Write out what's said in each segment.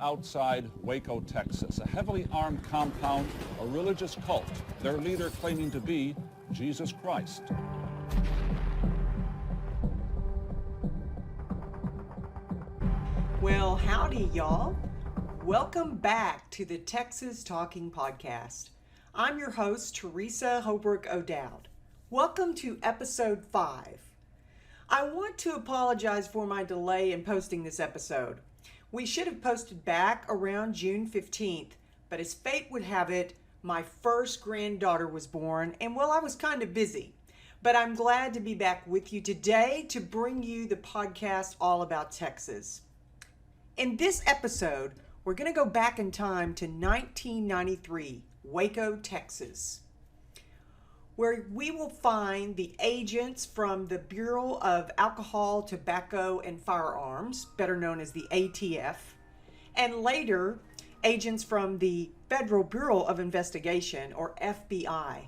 outside Waco, Texas, a heavily armed compound, a religious cult, their leader claiming to be Jesus Christ. Well, howdy, y'all. Welcome back to the Texas Talking Podcast. I'm your host, Teresa Holbrook O'Dowd. Welcome to episode 5. I want to apologize for my delay in posting this episode. We should have posted back around June 15th, but as fate would have it, my first granddaughter was born, and well, I was kind of busy. But I'm glad to be back with you today to bring you the podcast all about Texas. In this episode, we're going to go back in time to 1993, Waco, Texas, where we will find the agents from the Bureau of Alcohol, Tobacco, and Firearms, better known as the ATF, and later agents from the Federal Bureau of Investigation, or FBI,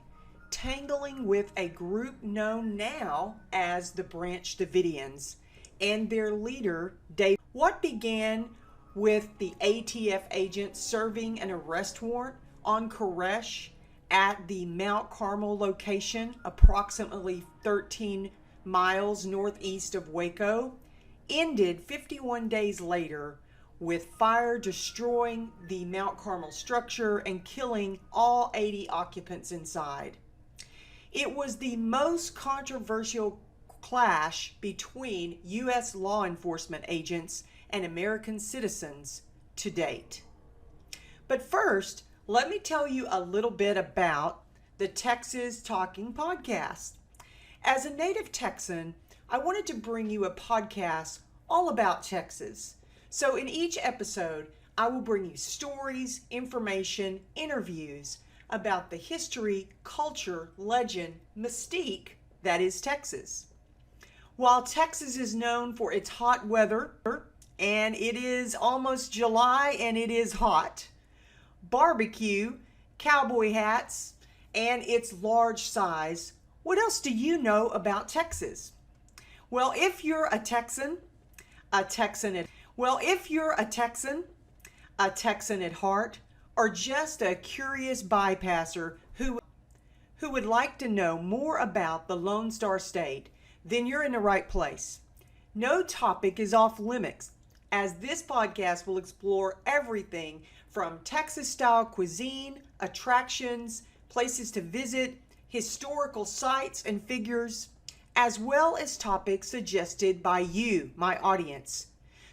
tangling with a group known now as the Branch Davidians and their leader, David. What began with the ATF agent serving an arrest warrant on Koresh at the Mount Carmel location, approximately 13 miles northeast of Waco, ended 51 days later with fire destroying the Mount Carmel structure and killing all 80 occupants inside. It was the most controversial clash between U.S. law enforcement agents and American citizens to date. But first, let me tell you a little bit about the Texas Talking Podcast. As a native Texan, I wanted to bring you a podcast all about Texas. So in each episode, I will bring you stories, information, interviews about the history, culture, legend, mystique that is Texas. While Texas is known for its hot weather, and it is almost July and it is hot, barbecue, cowboy hats, and its large size, what else do you know about Texas? Well, if you're a Texan at heart, or just a curious bypasser who would like to know more about the Lone Star State, then you're in the right place. No topic is off limits, as this podcast will explore everything from Texas-style cuisine, attractions, places to visit, historical sites and figures, as well as topics suggested by you, my audience.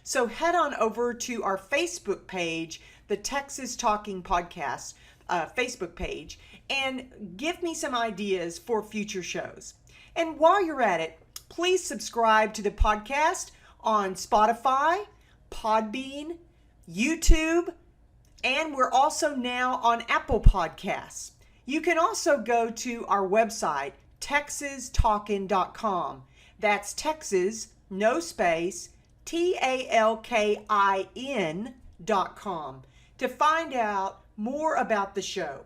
So head on over to our Facebook page, the Texas Talking Podcast Facebook page, and give me some ideas for future shows. And while you're at it, please subscribe to the podcast on Spotify, Podbean, YouTube, and we're also now on Apple Podcasts. You can also go to our website, texastalkin.com. That's Texas, no space, TALKIN.com, to find out more about the show.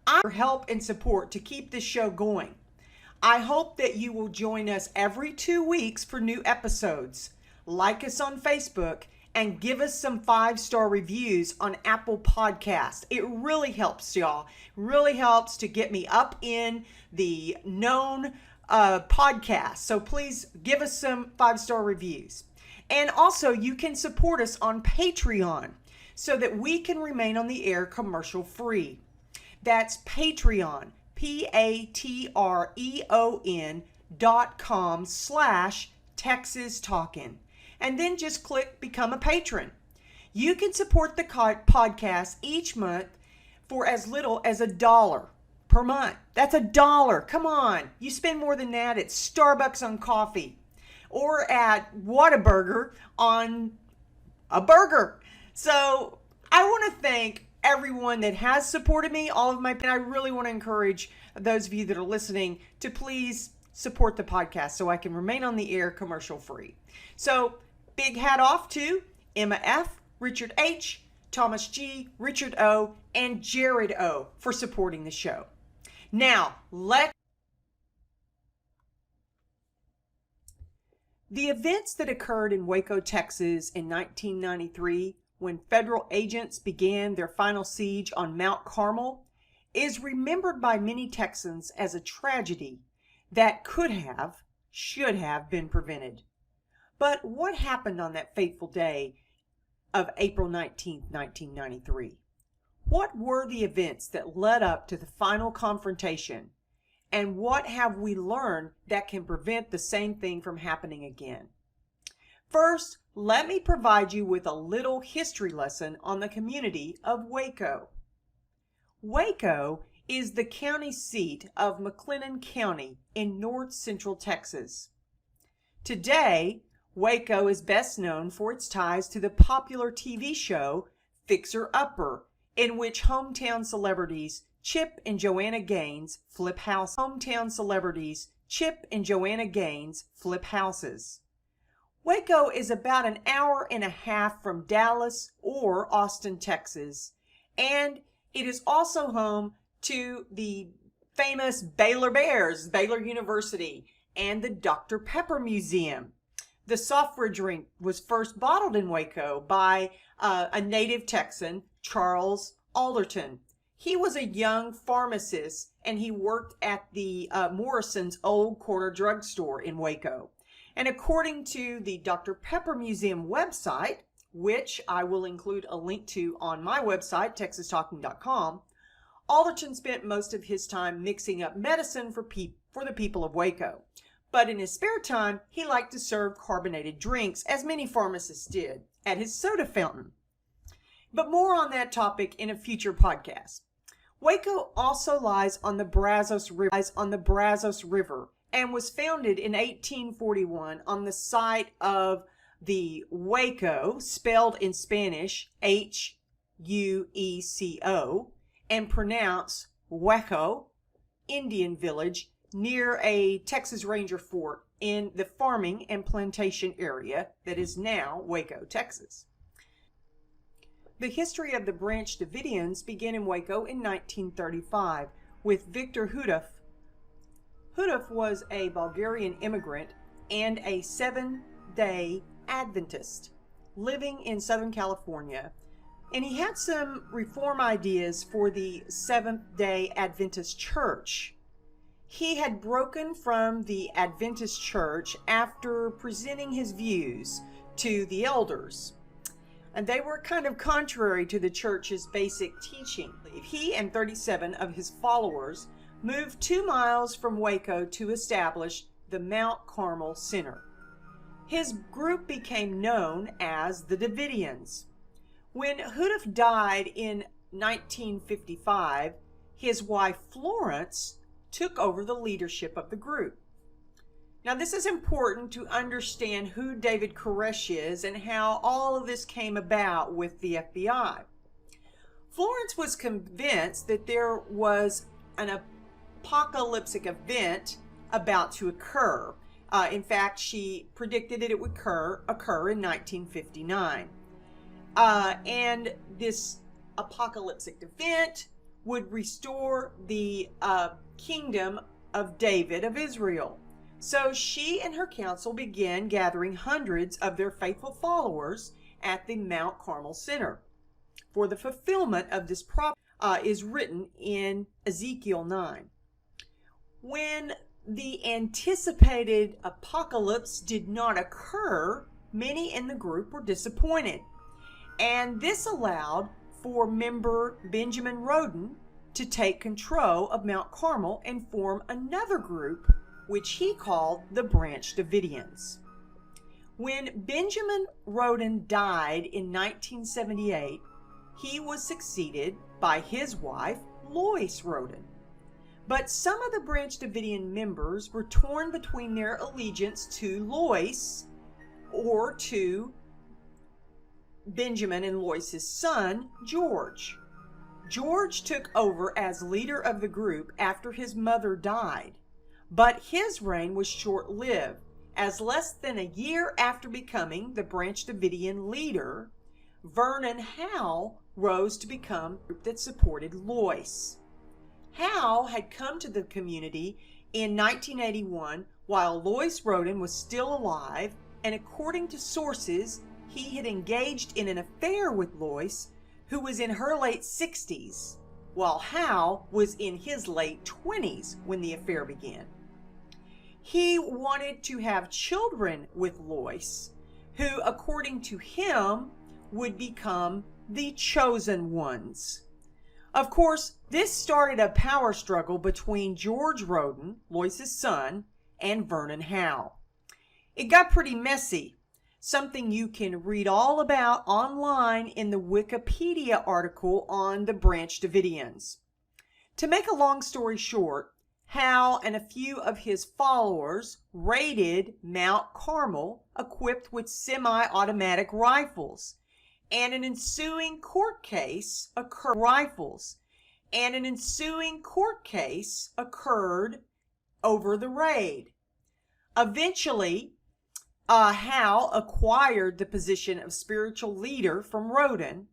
I'm for help and support to keep this show going. I hope that you will join us every 2 weeks for new episodes. Like us on Facebook and give us some 5-star reviews on Apple Podcasts. It really helps, y'all. Really helps to get me up in the known podcasts. So please give us some 5-star reviews. And also, you can support us on Patreon so that we can remain on the air commercial free. That's Patreon, patreon.com/Texas Talkin'. And then just click Become a Patron. You can support the podcast each month for as little as $1 per month. That's $1. Come on. You spend more than that at Starbucks on coffee or at Whataburger on a burger. So I want to thank everyone that has supported me, and I really want to encourage those of you that are listening to please support the podcast so I can remain on the air commercial free. So big hat off to Emma F., Richard H., Thomas G., Richard O., and Jared O. for supporting the show. Now, the events that occurred in Waco, Texas in 1993 when federal agents began their final siege on Mount Carmel, is remembered by many Texans as a tragedy that should have been prevented. But what happened on that fateful day of April 19, 1993? What were the events that led up to the final confrontation? And what have we learned that can prevent the same thing from happening again? First, let me provide you with a little history lesson on the community of Waco. Waco is the county seat of McLennan County in north central Texas. Today, Waco is best known for its ties to the popular TV show Fixer Upper, in which hometown celebrities Chip and Joanna Gaines flip houses. Waco is about an hour and a half from Dallas or Austin, Texas, and it is also home to the famous Baylor Bears, Baylor University, and the Dr. Pepper Museum. The software drink was first bottled in Waco by a native Texan, Charles Alderton. He was a young pharmacist, and he worked at the Morrison's Old Corner Drugstore in Waco. And according to the Dr. Pepper Museum website, which I will include a link to on my website, texastalking.com, Alderton spent most of his time mixing up medicine for the people of Waco. But in his spare time, he liked to serve carbonated drinks, as many pharmacists did, at his soda fountain. But more on that topic in a future podcast. Waco also lies on the Brazos River and was founded in 1841 on the site of the Waco, spelled in Spanish Hueco, and pronounced Waco, Indian village near a Texas Ranger fort in the farming and plantation area that is now Waco, Texas. The history of the Branch Davidians began in Waco in 1935 with Victor Hudov. Hudov was a Bulgarian immigrant and a Seventh-day Adventist living in Southern California, and he had some reform ideas for the Seventh-day Adventist Church. He had broken from the Adventist Church after presenting his views to the elders, and they were kind of contrary to the church's basic teaching. He and 37 of his followers moved 2 miles from Waco to establish the Mount Carmel Center. His group became known as the Davidians. When Hudov died in 1955, his wife Florence took over the leadership of the group. Now, this is important to understand who David Koresh is and how all of this came about with the FBI. Florence was convinced that there was an apocalyptic event about to occur. In fact, she predicted that it would occur in 1959. And this apocalyptic event would restore the kingdom of David of Israel. So she and her council began gathering hundreds of their faithful followers at the Mount Carmel Center. For the fulfillment of this prophecy is written in Ezekiel 9. When the anticipated apocalypse did not occur, many in the group were disappointed. And this allowed for member Benjamin Roden to take control of Mount Carmel and form another group, which he called the Branch Davidians. When Benjamin Roden died in 1978, he was succeeded by his wife, Lois Roden. But some of the Branch Davidian members were torn between their allegiance to Lois or to Benjamin and Lois's son, George. George took over as leader of the group after his mother died, but his reign was short-lived, as less than a year after becoming the Branch Davidian leader, Vernon Howe rose to become the group that supported Lois. Howe had come to the community in 1981 while Lois Roden was still alive, and according to sources, he had engaged in an affair with Lois, who was in her late 60s, while Hal was in his late 20s when the affair began. He wanted to have children with Lois, who, according to him, would become the chosen ones. Of course, this started a power struggle between George Roden, Lois's son, and Vernon Howe. It got pretty messy, something you can read all about online in the Wikipedia article on the Branch Davidians. To make a long story short, Howe and a few of his followers raided Mount Carmel equipped with semi-automatic rifles, and an ensuing court case occurred over the raid. Eventually, Howe acquired the position of spiritual leader from Roden,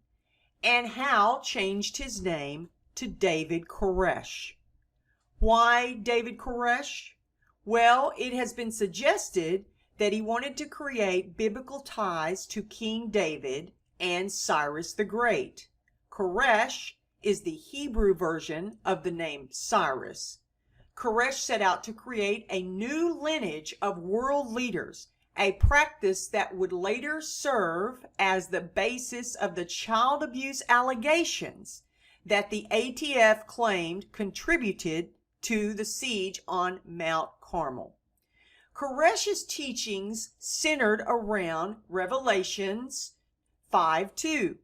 and Howe changed his name to David Koresh. Why David Koresh? Well, it has been suggested that he wanted to create biblical ties to King David and Cyrus the Great. Koresh is the Hebrew version of the name Cyrus. Koresh set out to create a new lineage of world leaders, a practice that would later serve as the basis of the child abuse allegations that the ATF claimed contributed to the siege on Mount Carmel. Koresh's teachings centered around Revelations 5:2.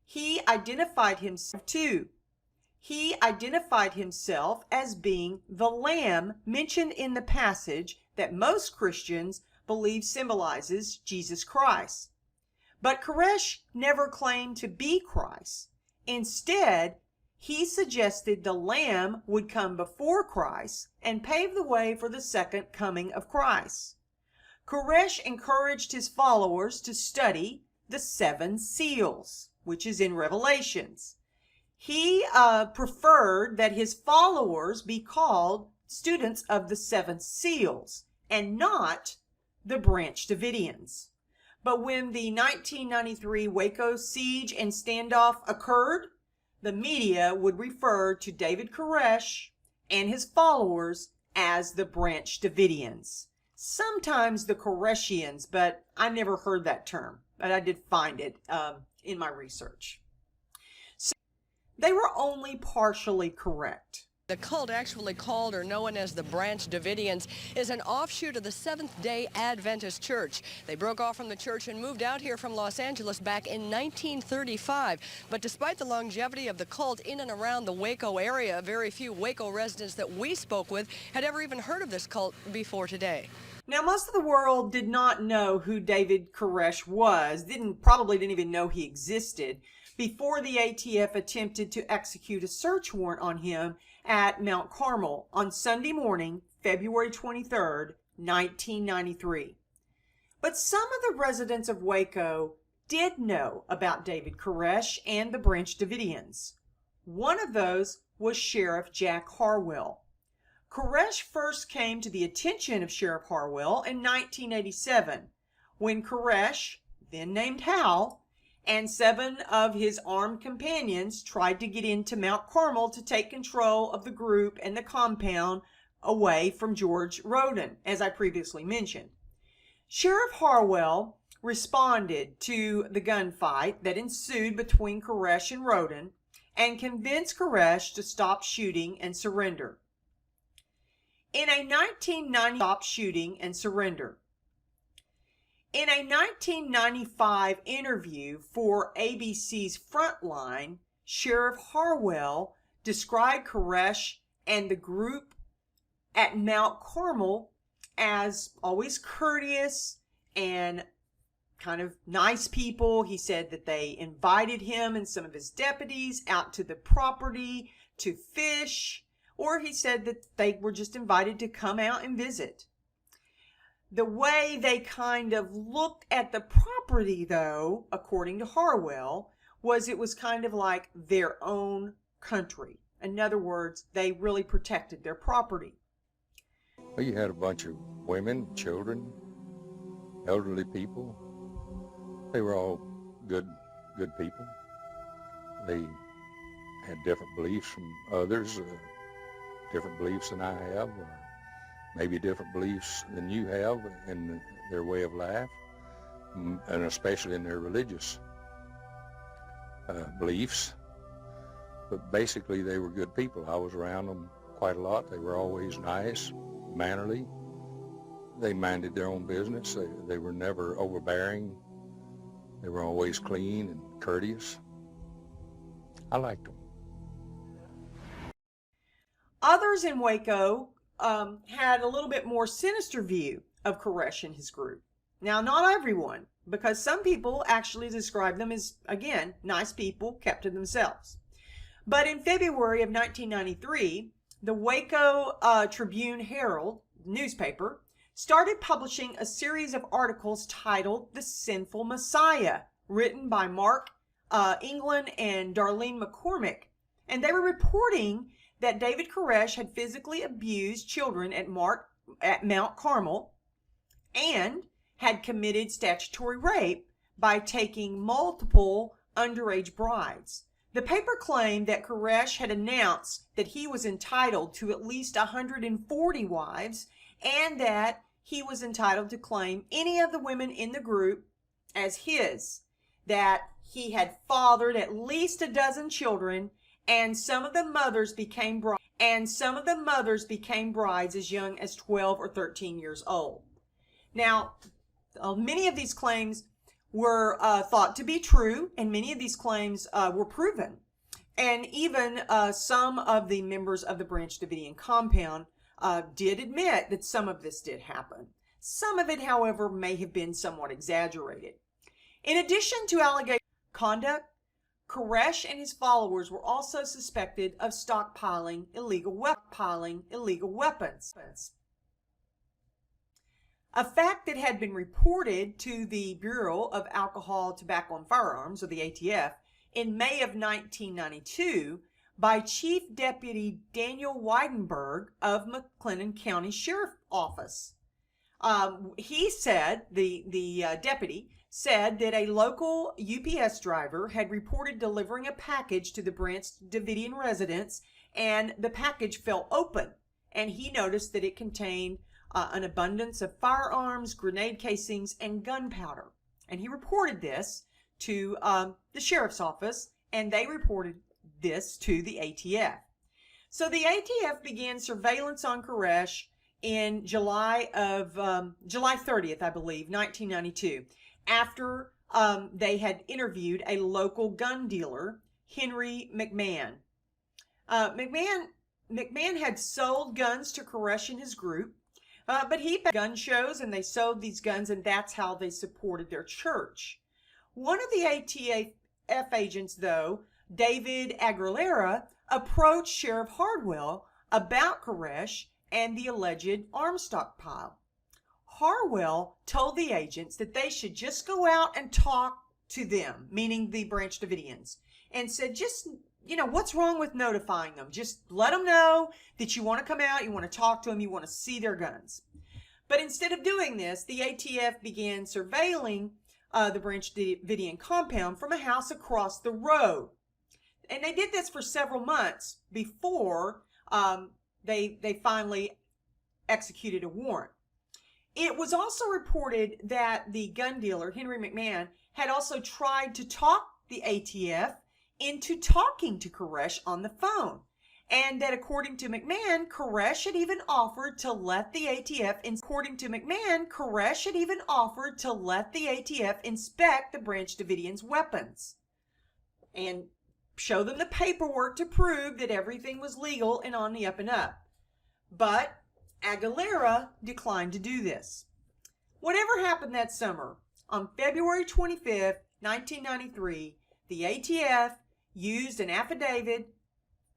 He identified himself as being the lamb mentioned in the passage that most Christians believe symbolizes Jesus Christ. But Koresh never claimed to be Christ. Instead, he suggested the lamb would come before Christ and pave the way for the second coming of Christ. Koresh encouraged his followers to study the 7 seals, which is in Revelations. He preferred that his followers be called students of the 7 seals and not the Branch Davidians. But when the 1993 Waco Siege and Standoff occurred, the media would refer to David Koresh and his followers as the Branch Davidians. Sometimes the Koreshians, but I never heard that term, but I did find it in my research. So they were only partially correct. The cult, actually called or known as the Branch Davidians, is an offshoot of the Seventh-day Adventist Church. They broke off from the church and moved out here from Los Angeles back in 1935. But despite the longevity of the cult in and around the Waco area, very few Waco residents that we spoke with had ever even heard of this cult before today. Now, most of the world did not know who David Koresh was, probably didn't even know he existed, before the ATF attempted to execute a search warrant on him at Mount Carmel on Sunday morning, February 23rd, 1993. But some of the residents of Waco did know about David Koresh and the Branch Davidians. One of those was Sheriff Jack Harwell. Koresh first came to the attention of Sheriff Harwell in 1987, when Koresh, then named Hal, and 7 of his armed companions tried to get into Mount Carmel to take control of the group and the compound away from George Roden, as I previously mentioned. Sheriff Harwell responded to the gunfight that ensued between Koresh and Roden and convinced Koresh to stop shooting and surrender. In a 1995 interview for ABC's Frontline, Sheriff Harwell described Koresh and the group at Mount Carmel as always courteous and kind of nice people. He said that they invited him and some of his deputies out to the property to fish, or he said that they were just invited to come out and visit. The way they kind of looked at the property, though, according to Harwell, was it was kind of like their own country. In other words, they really protected their property. Well, you had a bunch of women, children, elderly people, They were all good people. They had different beliefs from others, different beliefs than I have, or maybe different beliefs than you have in their way of life, and especially in their religious beliefs. But basically, they were good people. I was around them quite a lot. They were always nice, mannerly. They minded their own business. They were never overbearing. They were always clean and courteous. I liked them. Others in Waco had a little bit more sinister view of Koresh and his group. Now, not everyone, because some people actually describe them as, again, nice people kept to themselves. But in February of 1993, the Waco Tribune-Herald newspaper started publishing a series of articles titled The Sinful Messiah, written by Mark England and Darlene McCormick. And they were reporting that David Koresh had physically abused children at Mount Carmel and had committed statutory rape by taking multiple underage brides. The paper claimed that Koresh had announced that he was entitled to at least 140 wives and that he was entitled to claim any of the women in the group as his, that he had fathered at least a dozen children, and some of the mothers became brides as young as 12 or 13 years old. Now, many of these claims were thought to be true, and many of these claims were proven. And even some of the members of the Branch Davidian compound did admit that some of this did happen. Some of it, however, may have been somewhat exaggerated. In addition to allegation of conduct, Koresh and his followers were also suspected of stockpiling illegal weapons. A fact that had been reported to the Bureau of Alcohol, Tobacco, and Firearms, or the ATF, in May of 1992 by Chief Deputy Daniel Weidenberg of McLennan County Sheriff Office. He said, the deputy said that a local UPS driver had reported delivering a package to the Branch Davidian residence, and the package fell open, and he noticed that it contained an abundance of firearms, grenade casings, and gunpowder. And he reported this to the sheriff's office, and they reported this to the ATF. So the ATF began surveillance on Koresh in July 30th, I believe, 1992, after they had interviewed a local gun dealer, Henry McMahon. McMahon had sold guns to Koresh and his group, but he had gun shows, and they sold these guns, and that's how they supported their church. One of the ATF agents, though, David Aguilera, approached Sheriff Harwell about Koresh and the alleged arms stockpile. Harwell told the agents that they should just go out and talk to them, meaning the Branch Davidians, and said, just, what's wrong with notifying them? Just let them know that you want to come out, you want to talk to them, you want to see their guns. But instead of doing this, the ATF began surveilling the Branch Davidian compound from a house across the road. And they did this for several months before they finally executed a warrant. It was also reported that the gun dealer, Henry McMahon, had also tried to talk the ATF into talking to Koresh on the phone. And that according to McMahon, Koresh had even offered to let the ATF inspect the Branch Davidians' weapons and show them the paperwork to prove that everything was legal and on the up and up. But Aguilera declined to do this. Whatever happened that summer, on February 25th, 1993, the ATF used an affidavit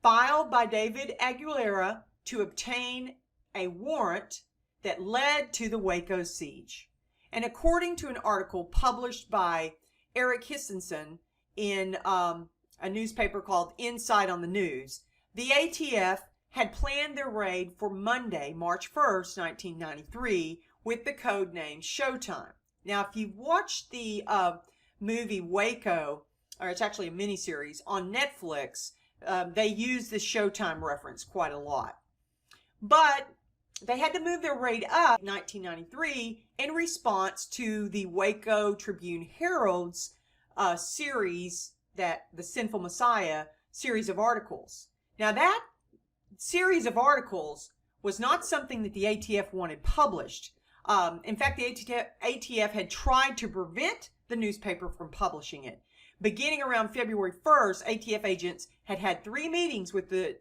filed by David Aguilera to obtain a warrant that led to the Waco Siege. And according to an article published by Eric Hissenson in a newspaper called Inside on the News, the ATF had planned their raid for Monday, March 1st, 1993, with the code name Showtime. Now, if you've watched the movie Waco, or it's actually a miniseries on Netflix, they use the Showtime reference quite a lot. But they had to move their raid up in 1993 in response to the Waco Tribune-Herald's series, that the Sinful Messiah series of articles. Now that series of articles was not something that the ATF wanted published. In fact, the ATF had tried to prevent the newspaper from publishing it. Beginning around February 1st, ATF agents had 3 meetings with the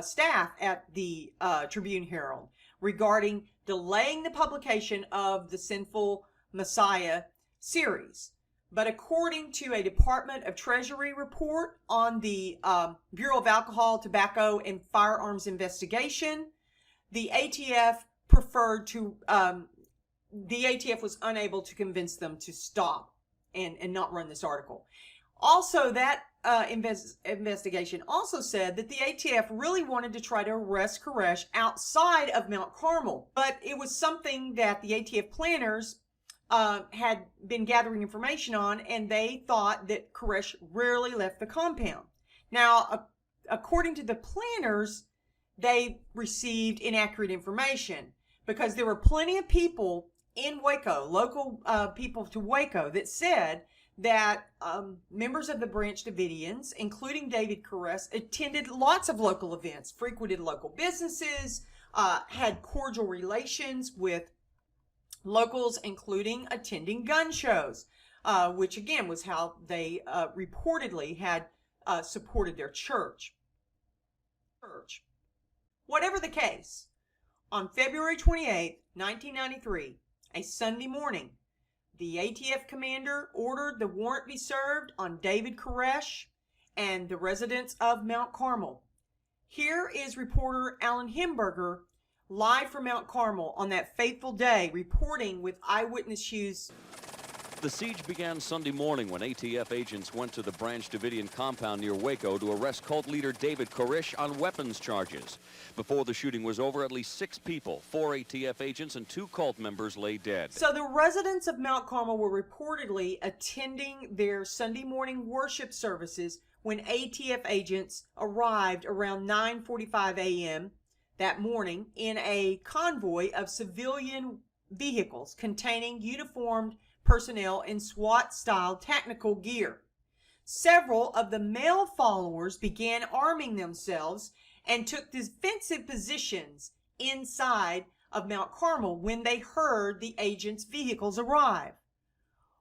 staff at the Tribune-Herald regarding delaying the publication of the Sinful Messiah series. But according to a Department of Treasury report on the Bureau of Alcohol, Tobacco, and Firearms investigation, the ATF was unable to convince them to stop and not run this article. Also, that investigation also said that the ATF really wanted to try to arrest Koresh outside of Mount Carmel, but it was something that the ATF planners had been gathering information on, and they thought that Koresh rarely left the compound. Now, according to the planners, they received inaccurate information because there were plenty of people in Waco, local people to Waco, that said that members of the Branch Davidians, including David Koresh, attended lots of local events, frequented local businesses, had cordial relations with locals, including attending gun shows, which again was how they reportedly had supported their church. Whatever the case, on February 28, 1993, a Sunday morning, the ATF commander ordered the warrant be served on David Koresh and the residents of Mount Carmel. Here is reporter Alan Himberger live from Mount Carmel on that fateful day, reporting with Eyewitness Hughes. The siege began Sunday morning when ATF agents went to the Branch Davidian compound near Waco to arrest cult leader David Koresh on weapons charges. Before the shooting was over, at least 6 people, 4 ATF agents and 2 cult members lay dead. So the residents of Mount Carmel were reportedly attending their Sunday morning worship services when ATF agents arrived around 9:45 a.m. that morning in a convoy of civilian vehicles containing uniformed personnel in SWAT-style technical gear. Several of the male followers began arming themselves and took defensive positions inside of Mount Carmel when they heard the agents' vehicles arrive.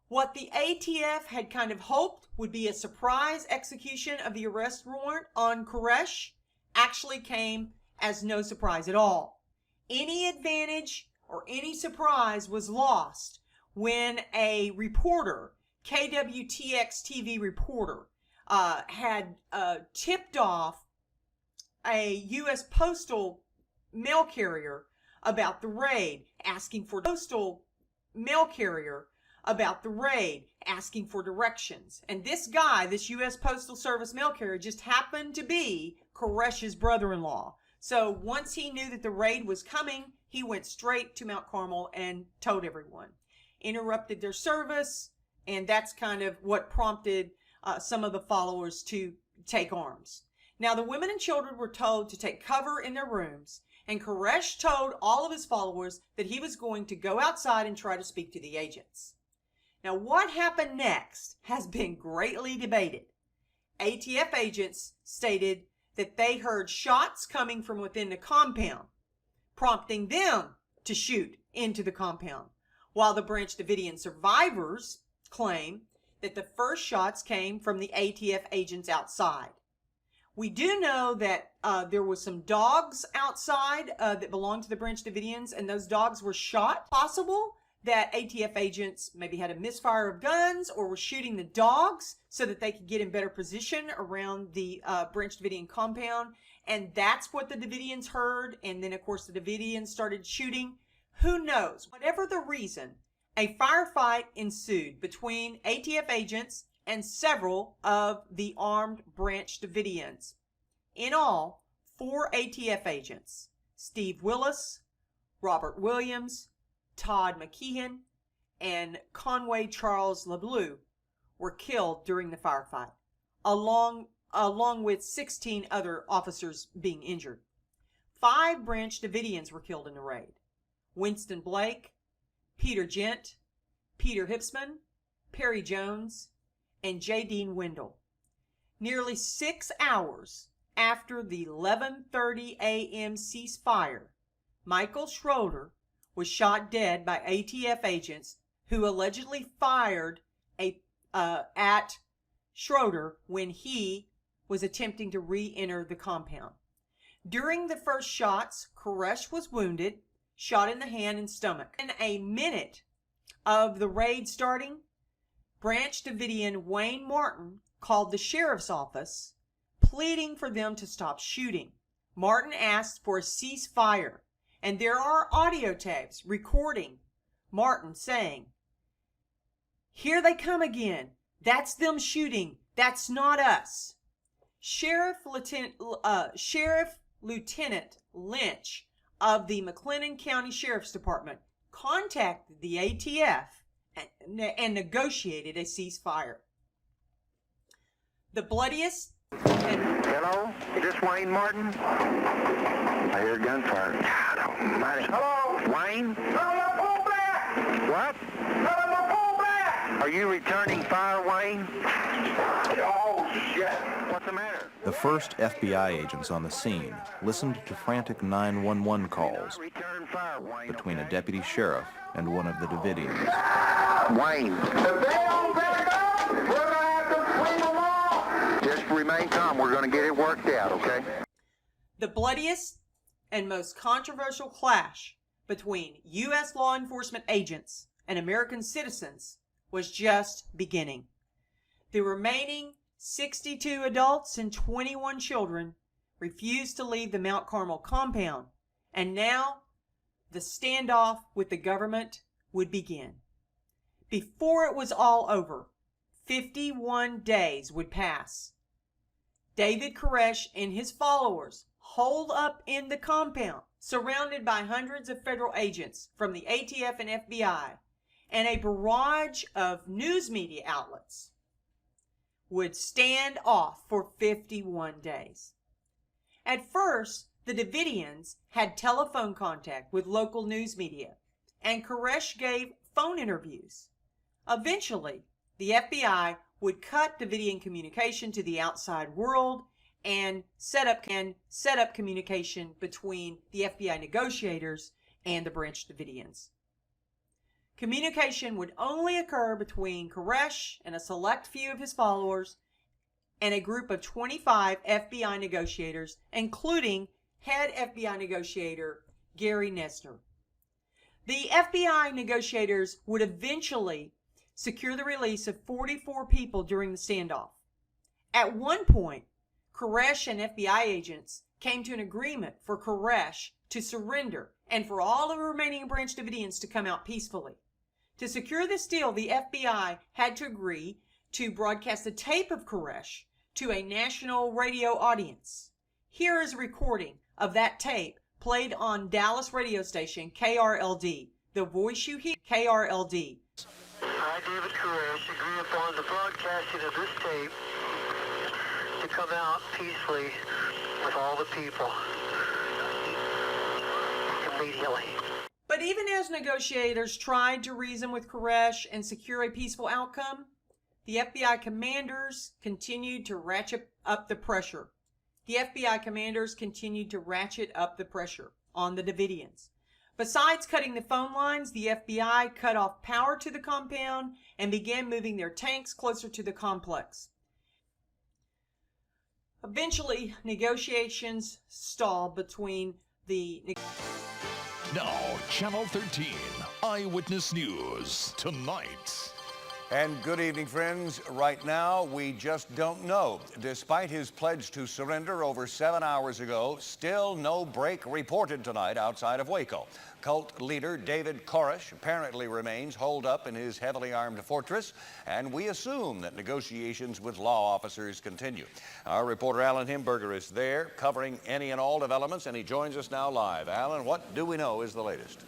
What the ATF had kind of hoped would be a surprise execution of the arrest warrant on Koresh actually came as no surprise at all. Any advantage or any surprise was lost when a reporter, KWTX TV reporter, had tipped off a U.S. postal mail carrier about the raid, asking for directions. And this guy, this U.S. Postal Service mail carrier, just happened to be Koresh's brother-in-law. So once he knew that the raid was coming, he went straight to Mount Carmel and told everyone. Interrupted their service, and that's kind of what prompted some of the followers to take arms. Now, the women and children were told to take cover in their rooms, and Koresh told all of his followers that he was going to go outside and try to speak to the agents. Now, what happened next has been greatly debated. ATF agents stated that they heard shots coming from within the compound, prompting them to shoot into the compound, while the Branch Davidian survivors claim that the first shots came from the ATF agents outside. We do know that there were some dogs outside that belonged to the Branch Davidians, and those dogs were shot. Possible that ATF agents maybe had a misfire of guns or were shooting the dogs so that they could get in better position around the Branch Davidian compound, and that's what the Davidians heard, and then of course the Davidians started shooting. Who knows? Whatever the reason, a firefight ensued between ATF agents and several of the armed Branch Davidians. In all, 4 ATF agents, Steve Willis, Robert Williams, Todd McKeon, and Conway Charles LeBleu were killed during the firefight, along with 16 other officers being injured. 5 Branch Davidians were killed in the raid: Winston Blake, Peter Gent, Peter Hipsman, Perry Jones, and J. Dean Wendell. Nearly 6 hours after the 11:30 a.m. ceasefire, Michael Schroeder was shot dead by ATF agents who allegedly fired at Schroeder when he was attempting to re-enter the compound. During the first shots, Koresh was wounded, shot in the hand and stomach. In a minute of the raid starting, Branch Davidian Wayne Martin called the sheriff's office, pleading for them to stop shooting. Martin asked for a ceasefire, and there are audio tapes recording Martin saying, "Here they come again. That's them shooting. That's not us." Sheriff Lieutenant Lynch of the McLennan County Sheriff's Department contacted the ATF and negotiated a ceasefire. The bloodiest Hello, is this Wayne Martin? I hear gunfire. God almighty. Hello? Wayne? Tell him to pull back! What? Tell him to pull back! Are you returning fire, Wayne? Oh, shit. What's the matter? The first FBI agents on the scene listened to frantic 911 calls Return fire, Wayne. between a deputy sheriff and one of the Davidians. Wayne. If they don't back up, we're going to have to clean them off. Just remain calm. We're going to get it worked out, okay? The bloodiest and most controversial clash between U.S. law enforcement agents and American citizens was just beginning. The remaining 62 adults and 21 children refused to leave the Mount Carmel compound, and now the standoff with the government would begin. Before it was all over, 51 days would pass. David Koresh and his followers holed up in the compound, surrounded by hundreds of federal agents from the ATF and FBI, and a barrage of news media outlets would stand off for 51 days. At first, the Davidians had telephone contact with local news media, and Koresh gave phone interviews. Eventually, the FBI would cut Davidian communication to the outside world and set up communication between the FBI negotiators and the Branch Davidians. Communication would only occur between Koresh and a select few of his followers and a group of 25 FBI negotiators, including head FBI negotiator Gary Nesner. The FBI negotiators would eventually secure the release of 44 people during the standoff. At one point, Koresh and FBI agents came to an agreement for Koresh to surrender and for all the remaining Branch Davidians to come out peacefully. To secure this deal, the FBI had to agree to broadcast a tape of Koresh to a national radio audience. Here is a recording of that tape played on Dallas radio station KRLD. The voice you hear, KRLD. I, David Koresh, agree upon the broadcasting of this tape to come out peacefully with all the people immediately. But even as negotiators tried to reason with Koresh and secure a peaceful outcome, the FBI commanders continued to ratchet up the pressure. The FBI commanders continued to ratchet up the pressure on the Davidians. Besides cutting the phone lines, the FBI cut off power to the compound and began moving their tanks closer to the complex. Eventually, negotiations stalled between the... Now, Channel 13, Eyewitness News, tonight. And good evening, friends. Right now, we just don't know. Despite his pledge to surrender over 7 hours ago, still no break reported tonight outside of Waco. Cult leader David Koresh apparently remains holed up in his heavily armed fortress, and we assume that negotiations with law officers continue. Our reporter Alan Himberger is there covering any and all developments, and he joins us now live. Alan, what do we know is the latest?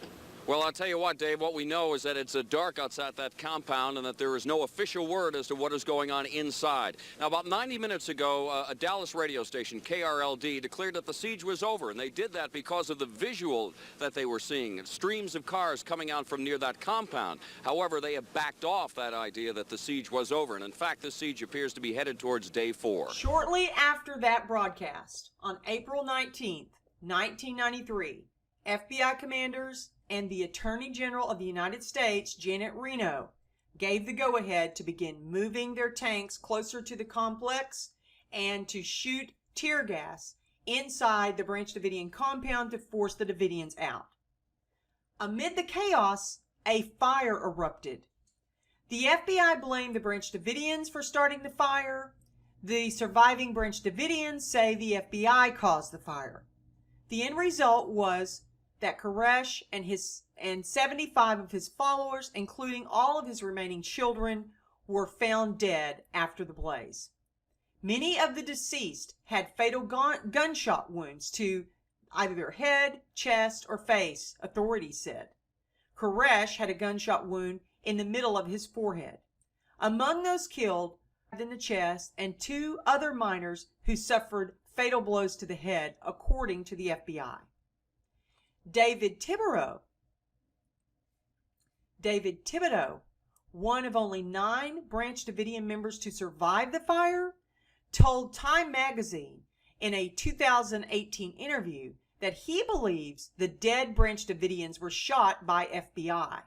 Well, I'll tell you what, Dave, what we know is that it's dark outside that compound and that there is no official word as to what is going on inside. Now, about 90 minutes ago, a Dallas radio station, KRLD, declared that the siege was over, and they did that because of the visual that they were seeing, streams of cars coming out from near that compound. However, they have backed off that idea that the siege was over, and in fact, the siege appears to be headed towards day 4. Shortly after that broadcast, on April 19th, 1993, FBI commanders and the Attorney General of the United States, Janet Reno, gave the go-ahead to begin moving their tanks closer to the complex and to shoot tear gas inside the Branch Davidian compound to force the Davidians out. Amid the chaos, a fire erupted. The FBI blamed the Branch Davidians for starting the fire. The surviving Branch Davidians say the FBI caused the fire. The end result was that Koresh and 75 of his followers, including all of his remaining children, were found dead after the blaze. Many of the deceased had fatal gunshot wounds to either their head, chest, or face, authorities said. Koresh had a gunshot wound in the middle of his forehead. Among those killed in the chest and 2 other minors who suffered fatal blows to the head, according to the FBI. David Thibodeau, one of only 9 Branch Davidian members to survive the fire, told Time magazine in a 2018 interview that he believes the dead Branch Davidians were shot by FBI.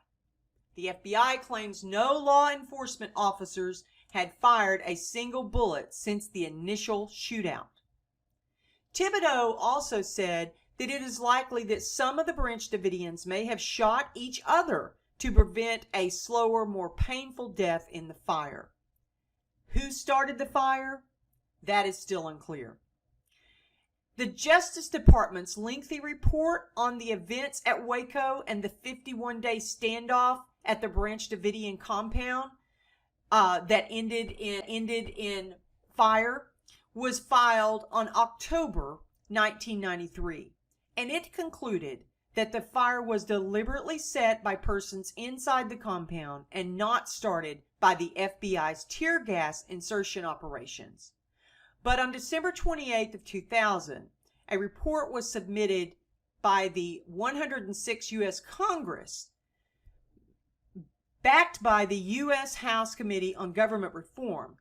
The FBI claims no law enforcement officers had fired a single bullet since the initial shootout. Thibodeau also said that it is likely that some of the Branch Davidians may have shot each other to prevent a slower, more painful death in the fire. Who started the fire? That is still unclear. The Justice Department's lengthy report on the events at Waco and the 51-day standoff at the Branch Davidian compound that ended in fire was filed on October 1993, and it concluded that the fire was deliberately set by persons inside the compound and not started by the FBI's tear gas insertion operations. But on December 28th of 2000, a report was submitted by the 106 U.S. Congress, backed by the U.S. House Committee on Government Reform,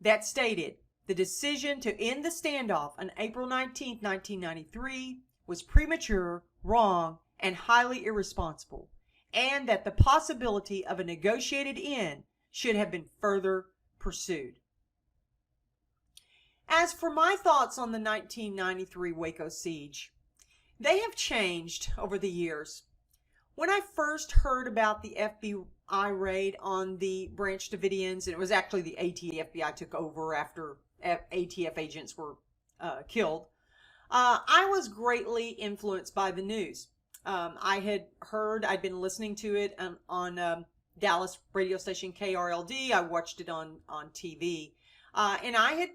that stated the decision to end the standoff on April 19, 1993 was premature, wrong, and highly irresponsible, and that the possibility of a negotiated end should have been further pursued. As for my thoughts on the 1993 Waco Siege, they have changed over the years. When I first heard about the FBI raid on the Branch Davidians, and it was actually the FBI took over after ATF agents were killed, I was greatly influenced by the news. I'd been listening to it on Dallas radio station KRLD. I watched it on TV. And I had,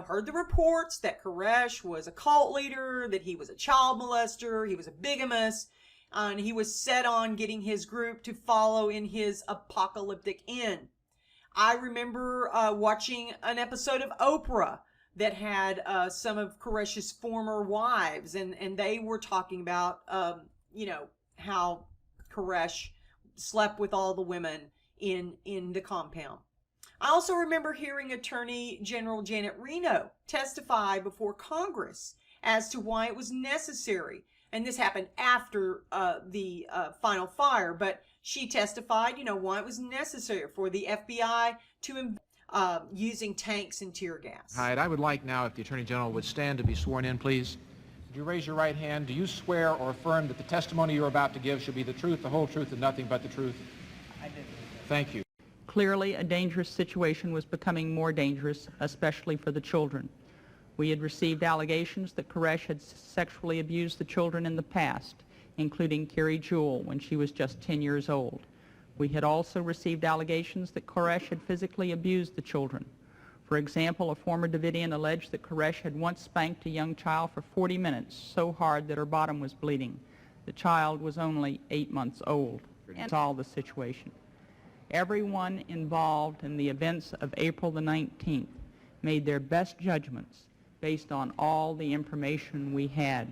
heard the reports that Koresh was a cult leader, that he was a child molester, he was a bigamist, and he was set on getting his group to follow in his apocalyptic end. I remember watching an episode of Oprah that had some of Koresh's former wives, and they were talking about, how Koresh slept with all the women in the compound. I also remember hearing Attorney General Janet Reno testify before Congress as to why it was necessary, and this happened after the final fire, but she testified, why it was necessary for the FBI to using tanks and tear gas. All right, I would like now if the Attorney General would stand to be sworn in, please. Would you raise your right hand? Do you swear or affirm that the testimony you're about to give shall be the truth, the whole truth, and nothing but the truth? I do. Thank you. Clearly, a dangerous situation was becoming more dangerous, especially for the children. We had received allegations that Koresh had sexually abused the children in the past, including Carrie Jewell when she was just 10 years old. We had also received allegations that Koresh had physically abused the children. For example, a former Davidian alleged that Koresh had once spanked a young child for 40 minutes so hard that her bottom was bleeding. The child was only 8 months old, and saw the situation. Everyone involved in the events of April the 19th made their best judgments based on all the information we had.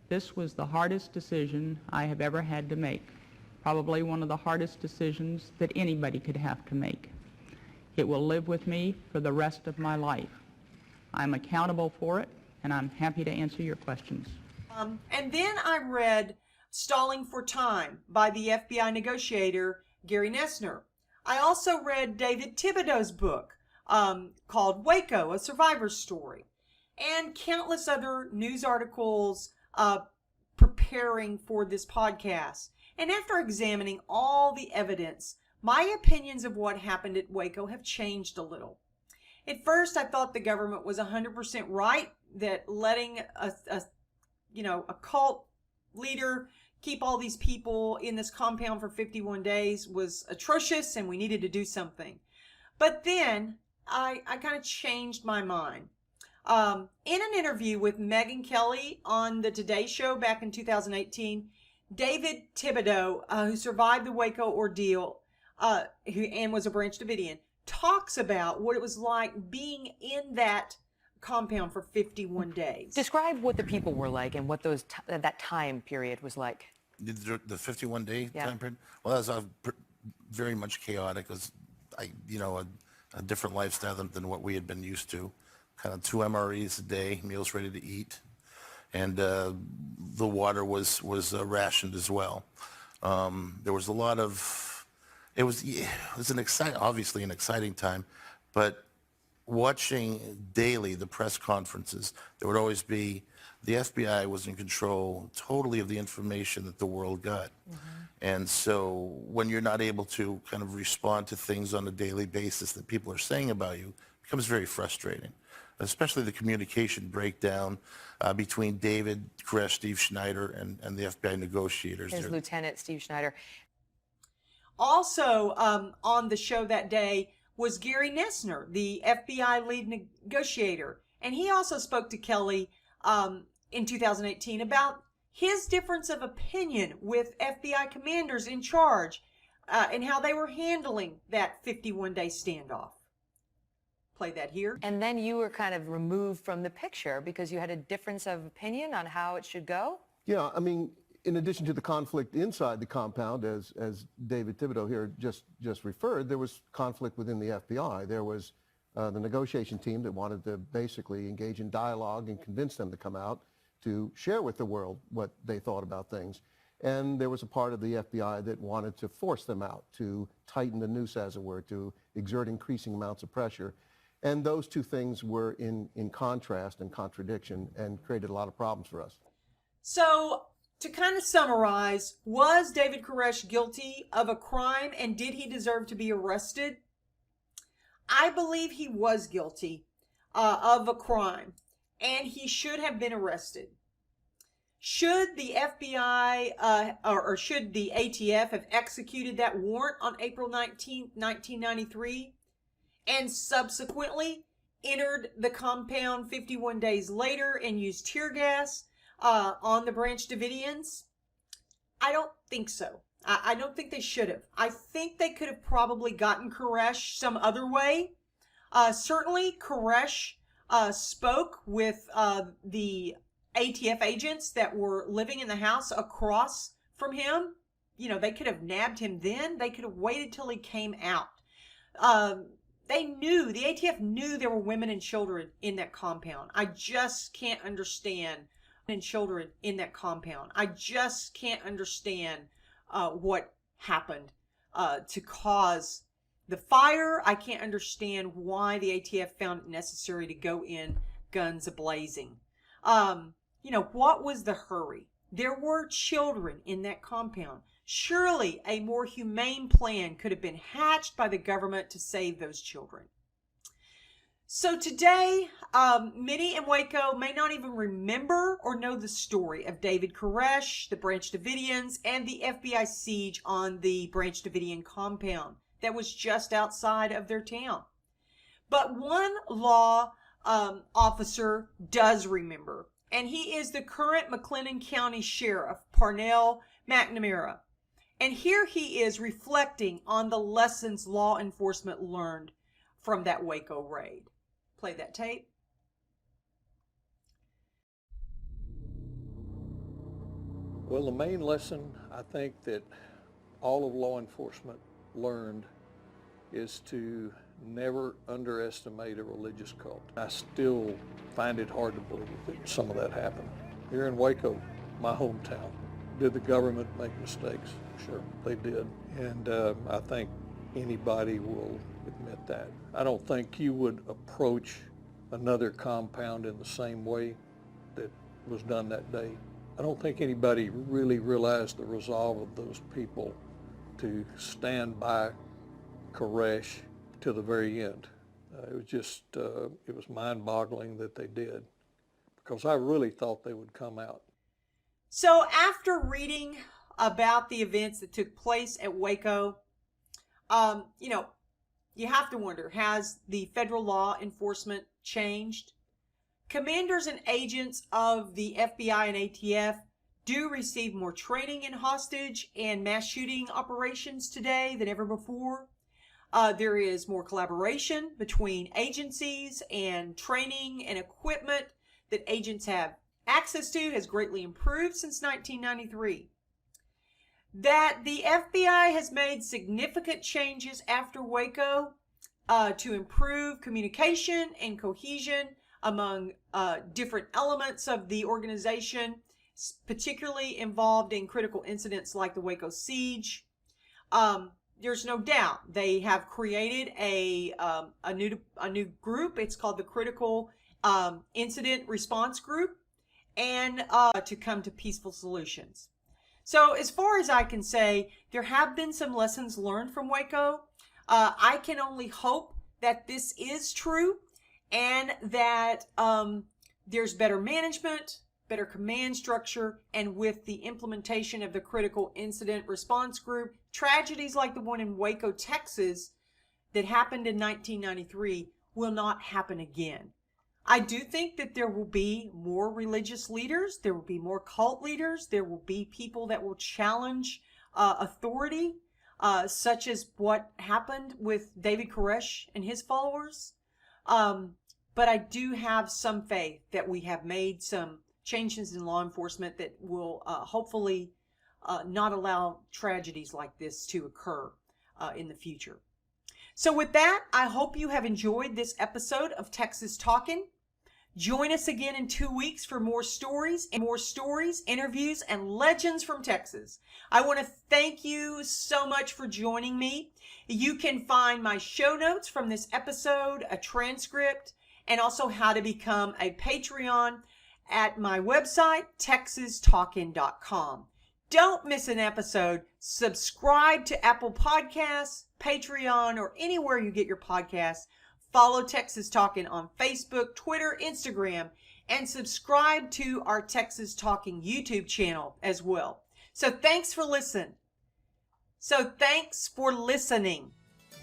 This was the hardest decision I have ever had to make, probably one of the hardest decisions that anybody could have to make. It will live with me for the rest of my life. I'm accountable for it, and I'm happy to answer your questions. And then I read Stalling for Time by the FBI negotiator Gary Nessner. I also read David Thibodeau's book called Waco, A Survivor's Story, and countless other news articles preparing for this podcast. And after examining all the evidence, my opinions of what happened at Waco have changed a little. At first, I thought the government was 100% right that letting a cult leader keep all these people in this compound for 51 days was atrocious and we needed to do something. But then I kind of changed my mind. In an interview with Megyn Kelly on the Today Show back in 2018, David Thibodeau, who survived the Waco ordeal and was a Branch Davidian, talks about what it was like being in that compound for 51 days. Describe what the people were like and what that time period was like. The 51-day time period? Well, that was very much chaotic. It was, a different lifestyle than what we had been used to. Kind of 2 MREs a day, meals ready to eat, and the water was rationed as well. There was a lot of. It was obviously an exciting time, but watching daily the press conferences, there would always be, the FBI was in control totally of the information that the world got. Mm-hmm. And so when you're not able to kind of respond to things on a daily basis that people are saying about you, it becomes very frustrating, especially the communication breakdown between David Koresh, Steve Schneider, and the FBI negotiators. His Lieutenant Steve Schneider. Also on the show that day was Gary Nessner, the FBI lead negotiator. And he also spoke to Kelly in 2018 about his difference of opinion with FBI commanders in charge and how they were handling that 51-day standoff. Play that here. And then you were kind of removed from the picture because you had a difference of opinion on how it should go? Yeah, I mean, in addition to the conflict inside the compound, as David Thibodeau here just referred, there was conflict within the FBI. There was the negotiation team that wanted to basically engage in dialogue and convince them to come out to share with the world what they thought about things. And there was a part of the FBI that wanted to force them out, to tighten the noose, as it were, to exert increasing amounts of pressure. And those two things were in contrast and contradiction and created a lot of problems for us. So, to kind of summarize, was David Koresh guilty of a crime and did he deserve to be arrested? I believe he was guilty of a crime and he should have been arrested. Should the FBI or should the ATF have executed that warrant on April 19, 1993 and subsequently entered the compound 51 days later and used tear gas on the Branch Davidians? I don't think so. I don't think they should have. I think they could have probably gotten Koresh some other way. Certainly, Koresh spoke with the ATF agents that were living in the house across from him. You know, they could have nabbed him then. They could have waited till he came out. The ATF knew there were women and children in that compound. I just can't understand. And children in that compound. I just can't understand what happened to cause the fire. I can't understand why the ATF found it necessary to go in guns a-blazing. What was the hurry? There were children in that compound. Surely a more humane plan could have been hatched by the government to save those children. So today, many in Waco may not even remember or know the story of David Koresh, the Branch Davidians, and the FBI siege on the Branch Davidian compound that was just outside of their town. But one law officer does remember, and he is the current McLennan County Sheriff, Parnell McNamara. And here he is reflecting on the lessons law enforcement learned from that Waco raid. Play that tape. Well, the main lesson I think that all of law enforcement learned is to never underestimate a religious cult. I still find it hard to believe that some of that happened. Here in Waco, my hometown, did the government make mistakes? Sure, they did. And I think anybody will admit that. I don't think you would approach another compound in the same way that was done that day. I don't think anybody really realized the resolve of those people to stand by Koresh to the very end. It was just, it was mind-boggling that they did, because I really thought they would come out. So after reading about the events that took place at Waco, you know, you have to wonder, has the federal law enforcement changed? Commanders and agents of the FBI and ATF do receive more training in hostage and mass shooting operations today than ever before. There is more collaboration between agencies, and training and equipment that agents have access to has greatly improved since 1993. That the FBI has made significant changes after Waco to improve communication and cohesion among different elements of the organization, particularly involved in critical incidents like the Waco Siege. There's no doubt they have created a new group. It's called the Critical Incident Response Group, and to come to peaceful solutions. So as far as I can say, there have been some lessons learned from Waco. I can only hope that this is true, and that there's better management, better command structure, and with the implementation of the Critical Incident Response Group, tragedies like the one in Waco, Texas, that happened in 1993 will not happen again. I do think that there will be more religious leaders, there will be more cult leaders, there will be people that will challenge authority, such as what happened with David Koresh and his followers. But I do have some faith that we have made some changes in law enforcement that will hopefully not allow tragedies like this to occur in the future. So with that, I hope you have enjoyed this episode of Texas Talkin'. Join us again in 2 weeks for more stories, interviews, and legends from Texas. I want to thank you so much for joining me. You can find my show notes from this episode, a transcript, and also how to become a Patreon at my website, texastalkin.com. Don't miss an episode. Subscribe to Apple Podcasts, Patreon, or anywhere you get your podcasts. Follow Texas Talkin' on Facebook, Twitter, Instagram, and subscribe to our Texas Talking YouTube channel as well. So thanks for listening.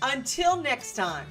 Until next time,